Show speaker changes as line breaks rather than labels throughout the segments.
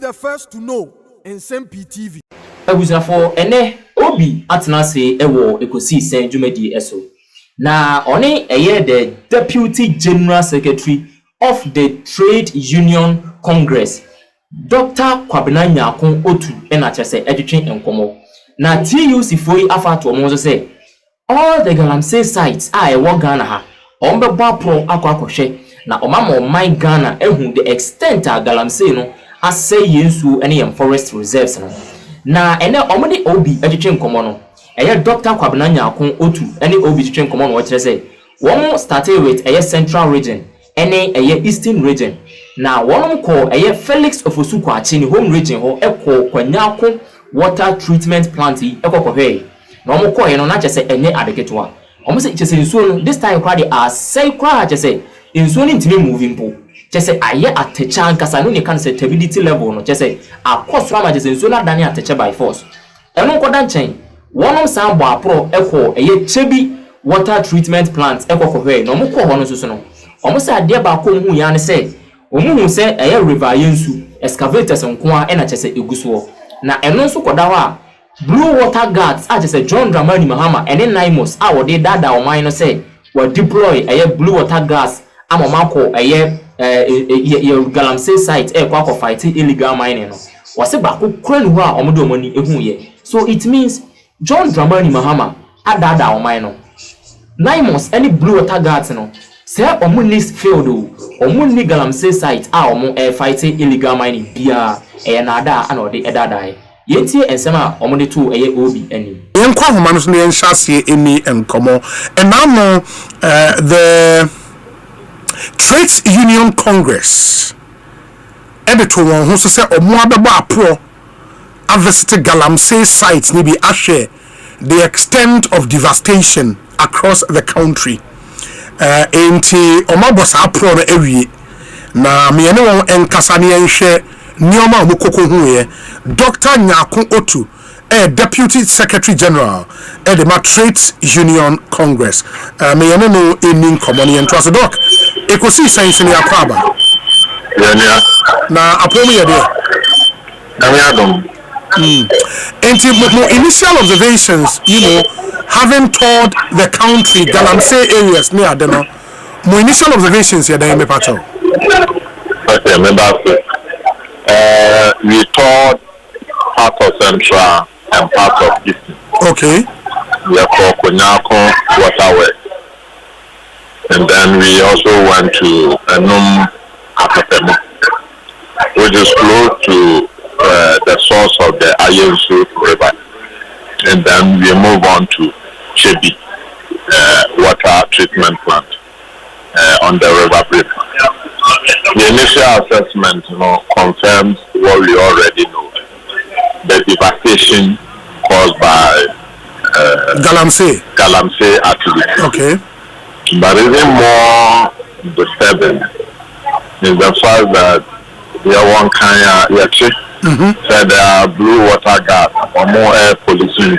the first to know Nsem-Pii TV.
For ene obi atenase ewo ekosi sen dwumadi eso. Na one the Deputy General Secretary of the Trade Union Congress, Dr. Kwabena Nyakon Otu ena chese edwetwen enkomo. Na TUC foi afato omo say all the Galamsey sites are ewo Ghana ha. Ombeba pro akwa na omama my Ghana ehu the extent a Galamsey no asay yensu ene yem forest reserves no. Na ene omode obi edwetwen enkomo no. Dr. Kwabena Nyakon Otu ene obi edwetwen enkomo no wo say one started with central region ene eastern region. Na one call Felix Ofosuku Achini home region ho ekọ Kwanyako water treatment plant ekọ kohwe. Na omo call no na chese enye adeketwa. Omo se chese nsuo no this time kwa dey asay kwa chese nsuo ni ntimi moving po. Chese aye atecha nkasa no ne kan stability level no chese akosra ma chese nsuo na dane atecha by force. Eno koda nchen one sam bo apro ekọ chebi water treatment plant ekọ kohwe. Na omo call hono susu no. Omo se ade ba ko hu ya ne se omuhu se river yensu excavators nkoa ena chese eguso na eno nso koda ho a blue water guards a chese John Dramani Mahama ene Naimos a wode dada o man no se wa deploy blue water guards amomako Galamsey site kwa fight illegal mining no wase ba ko kranu ho a omode omani ehu ye. So it means John Dramani Mahama adada o man no Naimos any blue water guards no say omunis field omuni Galamsey site a omo fighting illegal mining bia na ada anode edadai yentie ensema omode to obi ani yenkwa homa no so ne yenhyasie emi enkomo and now the Trade Union Congress editor won ho so say omo abebo apro a visit Galamsey site ni bi ahwe the extent of devastation across the country. Enti omabosa apro no ewie na me ne won enkasa ne enhwe nioma omukoko huye Dr. Nyakon Otu Deputy Secretary General the Trade Union Congress me ne no eni nkomo ne ento so doc ekosi science ne akwaba na apomu ye de Enti initial observations, having toured the country, Galamsey areas near Adeno, my initial observations here, they may patch out.
Okay, remember, we toured part of Central and part of Eastern.
Okay.
We are called Konyako Waterway. And then we also went to Enum Akapemo, which is close to the source of the Ayensu River. And then we move on to Chebi water treatment plant on the river bridge. The initial assessment confirms what we already know. The devastation caused by
Galamsey
activity.
Okay.
But even more disturbing is the fact that there are one kind of said there are blue water gas or more air pollution.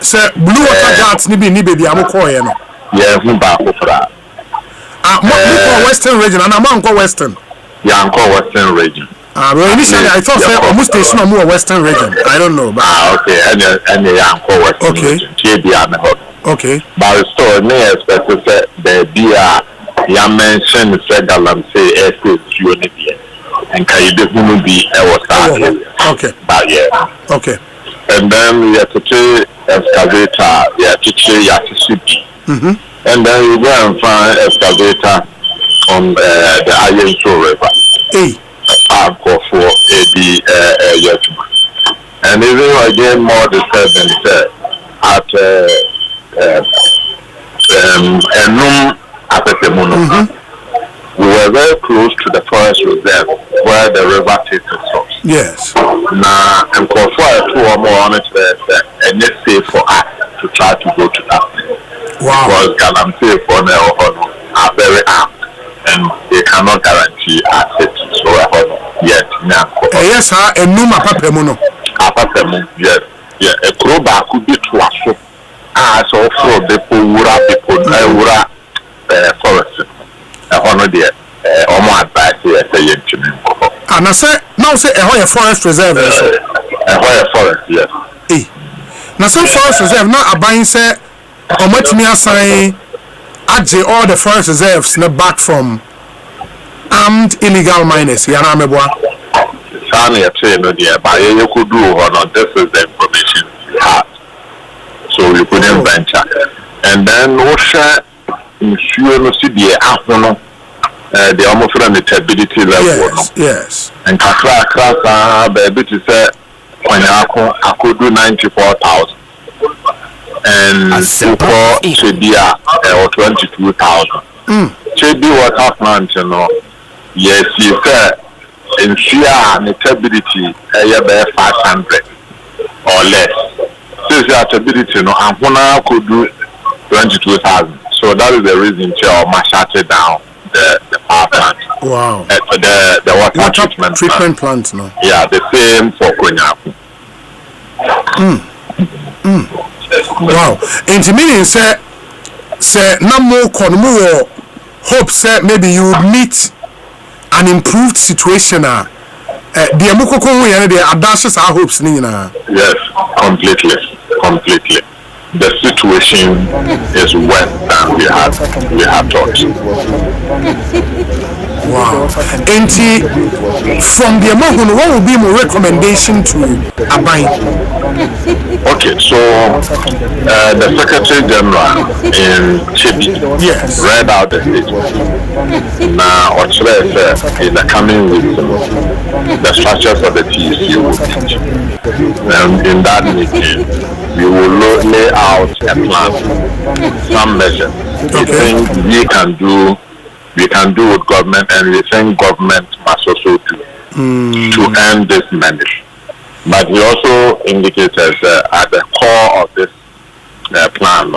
Sir, blue water gas ni baby amoko ye no.
Yeah, who ba ko fra.
Western region and am Western.
Yeah, I'm Western region.
Well, initially I thought almost station more Western region. I don't know, but
okay, and I'm Western region.
Okay.
But so me expect say there be a ya mention say Galamsey estate unit here. And can you definitely be
okay.
But yeah.
Okay.
And then we have to take excavator, we have to take Yatisubi. And then we go and find excavator on the Ayensu River. Go for Yatuma. And even again more disturbing at Enum Apetemuno. We were very close to the forest reserve where the river takes its source.
Yes.
Now, and for 2 or more on it, and it's safe for us to try to go to that place.
Wow.
Because Galamsey for now are very armed and they cannot guarantee our safety. So, yet, now.
Yes, sir, and Numa Papemono.
Yes. Yeah, a crowbar could be to us. So, for the Pura people, forest. There almost advice here say you to me.
And I say now say a forest reserve.
A forest, yes.
Now some forest reserve now buying say how much me assign adje all the forest reserves back from armed illegal miners. Yana meboa.
Sani a train no there, but you could do or not. This is the information you have. So you couldn't venture. And then no share ensure no see the afternoon. The almost stability level.
Yes.
And Kakra, baby, to say when I could do 94,000. And for Chedia or 22,000. Chedi water plant, you know. Yes, you said ensure stability 500 or less. So the stability, no, and when I could do 22,000. So that is the reason I shut it down. The power plant.
Wow.
The water treatment
plant. No.
Yeah, the same for Konyaku.
Wow. And to me, say no more conmo hope say maybe you would meet an improved situation. The amukoko the advances our hopes nina.
Yes, completely. The situation is worse than we had thought.
Wow. And from the amount, what would be my recommendation to Abai?
Okay, so the Secretary General in Chibi read out the statement. Now, Ochre is the coming week, the structures of the TUC will change. And in that meeting, we will lay out a plan, some measures. We think we can do with government, and we think government must also do to end this menace. But he also indicated at the core of this plan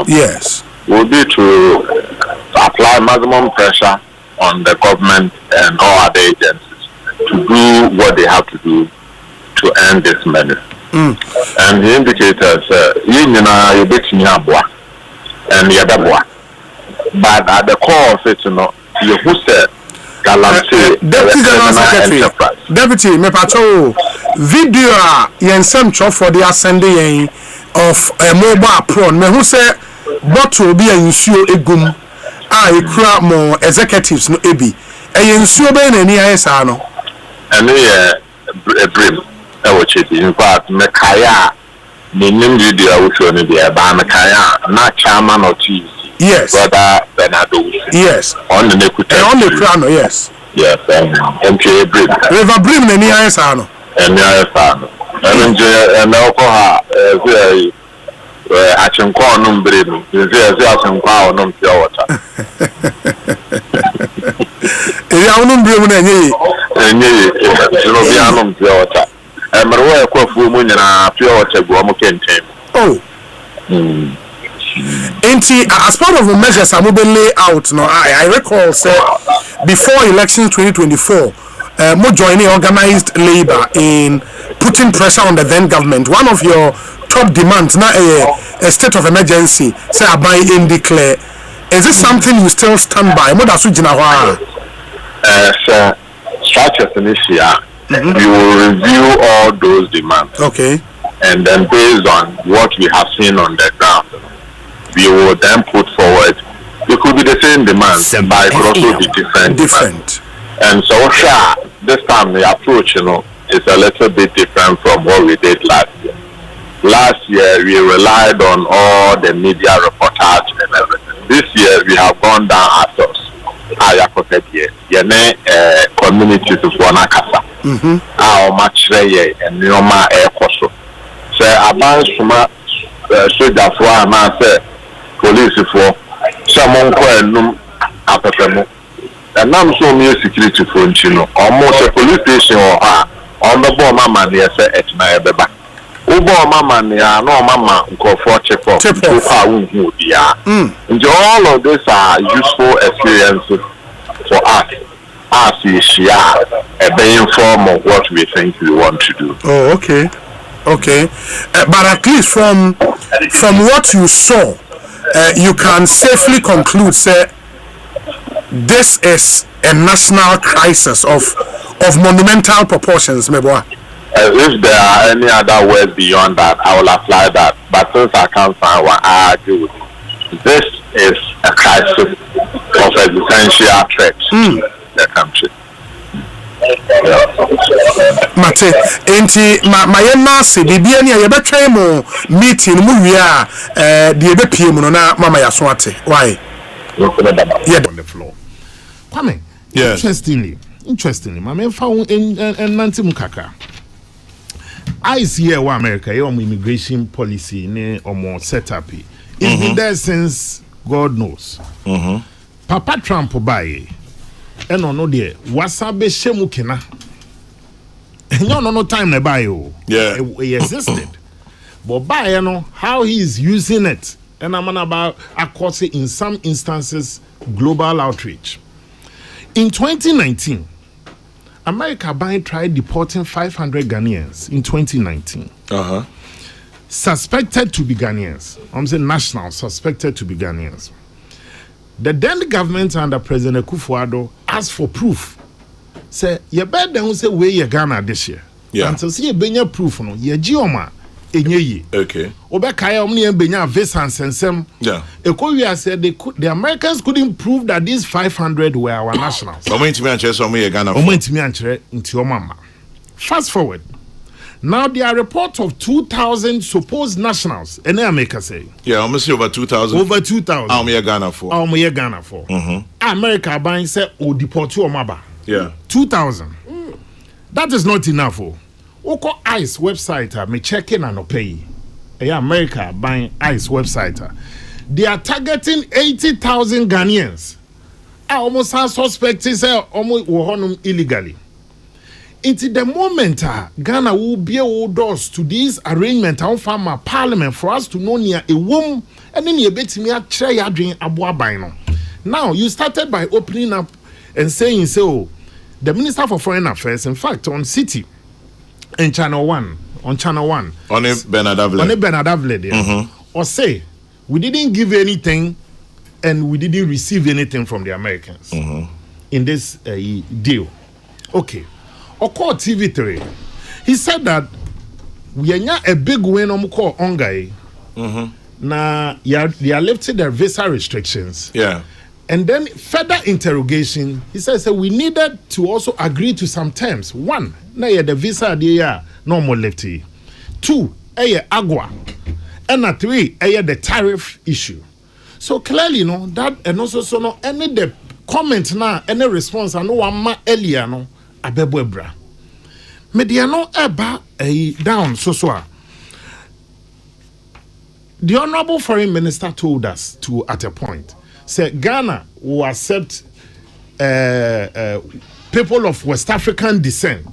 will be to apply maximum pressure on the government and all other agencies to do what they have to do to end this menace. And he indicated you bet me abwa and yabwa. But at the core of it, you know, you who said Galamsey
Deputy Mepacho video Nsem-Pii for the assembly of a mobile prawn. Me who say bottle be a nsuo egum a ekura more executives no ebi. E nsuo be na ni ayesa no.
Eno ye brim e wo chiti. In fact, Mekaya nim video we show ni there ba Mekaya na chairman of TUC.
Yes.
Brother Bernardo.
Yes.
On the Nekuta.
On the crown, yes.
Yes, MK Brim.
River Brim na ni ayesa no.
Ni ayesa no. And alcohol achenkwa onum brim. Ze achenkwa onum pure water.
Onum brim na enye.
Zero bi onum pure water. Emrewa ekwafu mu nyina pure water go mo kentem.
Oh. As part of the measures I'm moving lay out now, I recall say before elections 2024, more joining organized labor in putting pressure on the then government. One of your top demands now a state of emergency. Say I buy in declare. Is this something you still stand by? What does
sir, structures in this year, we will review all those demands.
Okay.
And then based on what we have seen on the ground, we will then put forward. It could be the same demand, but it could also be different. And so, this time the approach, you know, is a little bit different from what we did last year. Last year, we relied on all the media reportage and everything. This year, we have gone down ourselves. Communities of Wanakasa. Our much and Nioma Air Costo. Say, about soldier for a man, say, police for someone num apapemo. And I'm so near security for Chino. Almost a police station or on the bomb mama near say at my beba. Ubo mama near no mama go for check off. And all of these are useful experiences for us as we share a being form of what we think we want to do.
Oh, okay. Okay. But at least from what you saw, you can safely conclude, say, this is a national crisis of monumental proportions, Meboa.
If there are any other words beyond that, I will apply that. But since I can't find one, I agree with you. This is a crisis of existential threat to the country.
Mate, enti ma se bibia ni ayebetwe mo meeting mu wia de ebepie mu no na mama yaso ate. Why?
Yeah, on the floor. Kwame. Yeah. Interestingly, mama fa nanti mu kakra. I see here wa America, your immigration policy ne omo setup. It's been there since God knows. Papa Trump buy and no there wasabe shemu kena. No time na buy o. Yeah. It existed. But buy how he is using it. And I'm about across in some instances global outreach. In 2019, America tried deporting 500 Ghanaians in 2019. Suspected to be Ghanaians. I'm saying national, suspected to be Ghanaians. The then government under President Akufo-Addo asked for proof. Say, you better don't say where you Ghana this year. Yeah. Until see you bring proof no, you geoma enye. Okay. Obekaya omni benya visa and Nsem-Pii. Yeah. Ekowi said the Americans couldn't prove that these 500 were our nationals. Fast forward. Now there are reports of 2,000 supposed nationals. And America say.
Yeah, almost over 2,000.
Over 2,000.
How many Ghana for?
Ghana for. America buying say o deport you Maba.
Yeah.
2,000. That is not enough. Oko ICE website me checking and pay. America buying ICE website. They are targeting 80,000 Ghanaians. Almost have suspects say almost wohonum illegally. Into the moment Ghana will be old doors to this arrangement on farmer parliament for us to know near a womb and then you bet me a tray adrin abua bino. Now you started by opening up and saying so the Minister for Foreign Affairs, in fact, on City in Channel 1, on Bernard-Avle, or say we didn't give anything and we didn't receive anything from the Americans in this deal. Okay. Oko TV3, he said that we are a big win on call Ongai. Now they are lifting their visa restrictions. Yeah. And then further interrogation, he says that we needed to also agree to some terms. One, na the visa they normal lefty. Two, agua. And 3, the tariff issue. So clearly, that and also so no any the comment now, any response, I know one ma earlier no. Abebwebra. Mediano eba down so. The Honorable Foreign Minister told us at a point, say Ghana will accept people of West African descent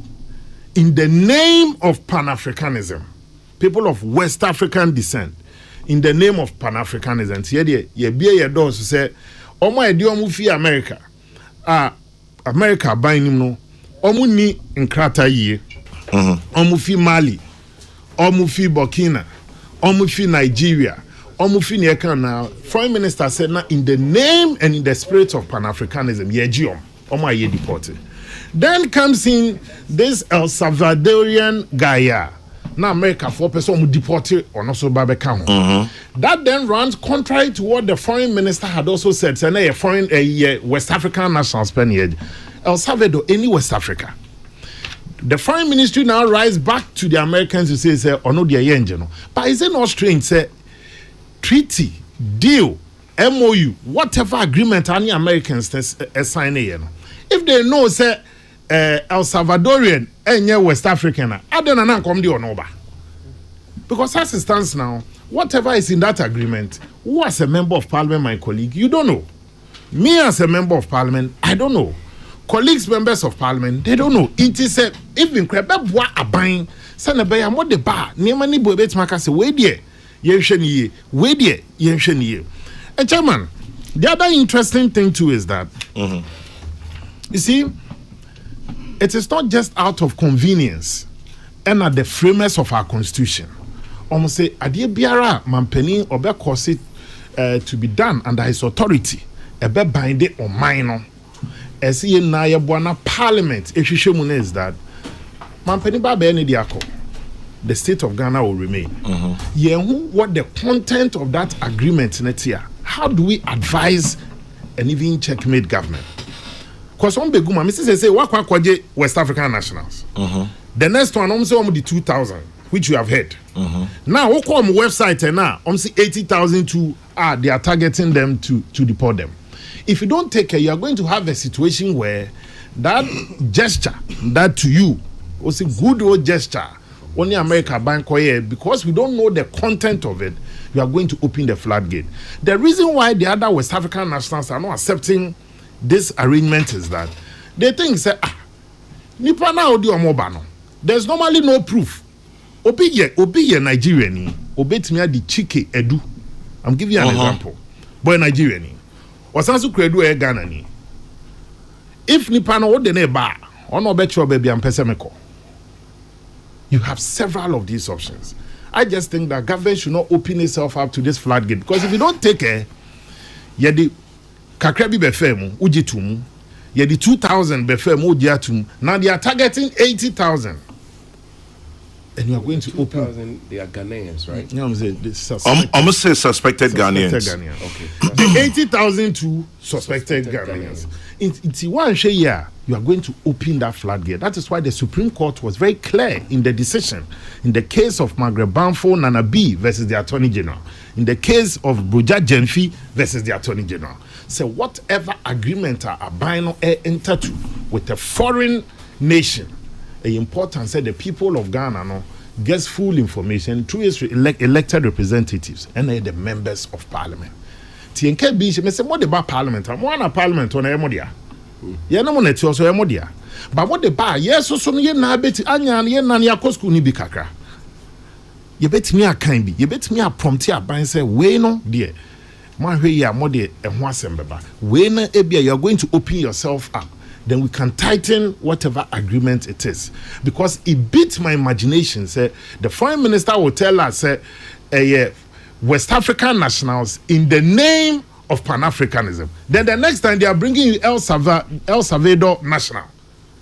in the name of Pan-Africanism. People of West African descent in the name of Pan-Africanism. Ye be your doors to say, Omo ediomu fi America. America buying him no. Omuni nkrata ye. Omufi Mali. Omufi Burkina. Omufi Nigeria. Omufi Niekana. Foreign Minister said na in the name and in the spirit of Pan-Africanism, yejiom. Omo ye deported. Then comes in this El Salvadorian guy. Now America 4% deported or not so babeka. That then runs contrary to what the foreign minister had also said. Say na foreign West African national Spaniard. El Salvador, any West Africa. The foreign ministry now rise back to the Americans to say, oh no, they are. But is it not strange? Say, treaty, deal, MOU, whatever agreement any Americans sign. If they know, say, El Salvadorian and West African, I don't know come the onoba. Because as it stands now, whatever is in that agreement, who as a member of parliament, my colleague, you don't know. Me as a member of parliament, I don't know. Colleagues, members of parliament, they don't know. It is a even crab a buying. Send a bay and what the bar. Near many boys, Macas, wait ye, Yensheni, wait ye, Yensheni. And Chairman, the other interesting thing too is that you see, it is not just out of convenience and at the framers of our constitution. Almost say, Adia Biara, Mampeni, or be cause it to be done under his authority, a be binding or minor. esi na ye boana parliament ehwehwe mu is that mampani ba be ne diako the state of Ghana will remain. What the content of that agreement net here? How do we advise and even checkmate government? Because some big woman, Mrs. say, what West African nationals? The next one, I'm saying the 2,000, which you have heard. Now, we come website and now, I'm saying 80,000 to they are targeting them to deport them. If you don't take care, you are going to have a situation where that gesture, that to you was a good old gesture. Only America bank because we don't know the content of it, you are going to open the floodgate. The reason why the other West African nationals are not accepting this arrangement is that they think say nipa na odi omobano. There's normally no proof. Obi ye Nigerian obetimi di chike edu. I'm giving you an example. Boy Nigerian osanso kredu e Ghana ni. If nipa na wo de na ba, ono betcho baby am pesemeko. You have several of these options. I just think that government should not open itself up to this floodgate because if you don't take care, you the kakrebi befemu ujitum, you the 2,000 befemu ujiatum. Now they are targeting 80,000, and you are going to open.
2,000. They are Ghanaians, right?
No, I'm saying
Almost say suspected Ghanaians.
Okay. The 80,000 to suspected Ghanaians. It's one year you are going to open that floodgate. That is why the Supreme Court was very clear in the decision in the case of Margaret Bamfo Nana B versus the Attorney General, in the case of Buja Jenfi versus the Attorney General. So whatever agreement are binding enter to with a foreign nation, the important said the people of Ghana gets full information through its elected representatives and the members of parliament. TNK be say what about parliament? I'm one parliament on Emodia. Yeah, no one also Emodia. But what the bar, yes, so ye na bet anya ye na ya school ni bi kakra. You bet me a kind be. You bet me a prompt ya ban say we no dear. Man we ya more de and one sembeba. We na ebia you are going to open yourself up. Then we can tighten whatever agreement it is. Because it beats my imagination. Say the foreign minister will tell us say West African nationals in the name of Pan-Africanism. Then the next time they are bringing you El Salvador national.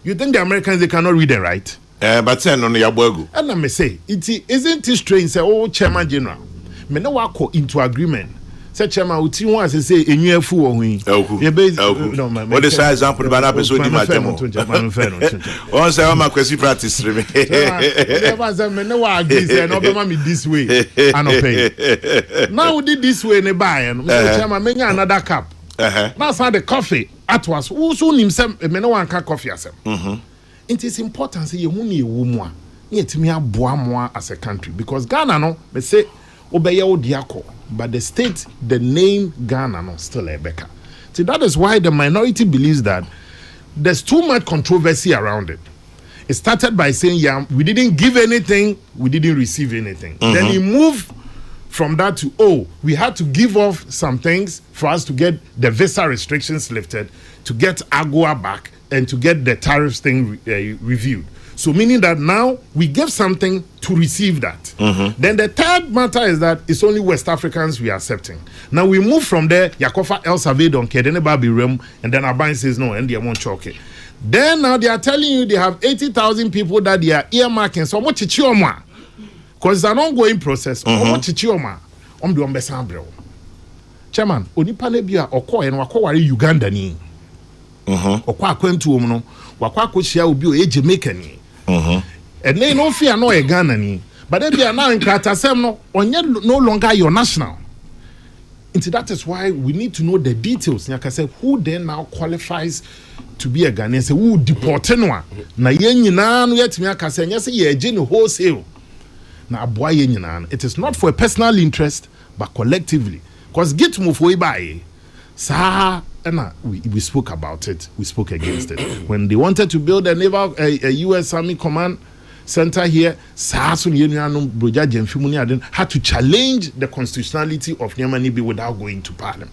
You think the Americans, they cannot read and write?
But then on your burgo.
And I may say, isn't it strange? Say, oh, Chairman General, me no wako into agreement. Say, Chairman, uti wants to say, a new fool or we.
What is the example about episode in my demo? Once I am a question practice. Me
no agree, say, no, me this way. I no pay. Now we did this way in a buy, and Chairman, make another cup. That's how the coffee at was. Who soon himself, me no one can coffee as it is important say you money woman. Yet me aboa as a country because Ghana no me say obeye odiako. But the state, the name Ghana, no, still a Becca. See, that is why the minority believes that there's too much controversy around it. It started by saying, yeah, we didn't give anything, we didn't receive anything. Then he moved from that to, oh, we had to give off some things for us to get the visa restrictions lifted, to get AGOA back, and to get the tariffs thing reviewed. So meaning that now we give something to receive that. Then the third matter is that it's only West Africans we are accepting. Now we move from there, Yakofa El Salvador, and then Aban says no, and they won't choke it. Then now they are telling you they have 80,000 people that they are earmarking. So much chichioma. Because it's an ongoing process. Chichioma. Chairman, Onipanebia Oko and Wakowari Uganda ni. Okwa kwentu no. Wakwa koshia obi o Jamaica ni. And they no fear no a Ghana ni. But then they are now in Kratasem no no longer your national. And that is why we need to know the details. Like I said, who then now qualifies to be a Ghanaian? Say who deported no? Na yen nyina no yet me aka say say ye gene wholesale. Na aboa yen nyina. It is not for a personal interest but collectively. Because get move for buy. Sa we spoke about it. We spoke against it. When they wanted to build a U.S. Army Command Center here, had to challenge the constitutionality of Nyamanibi without going to Parliament.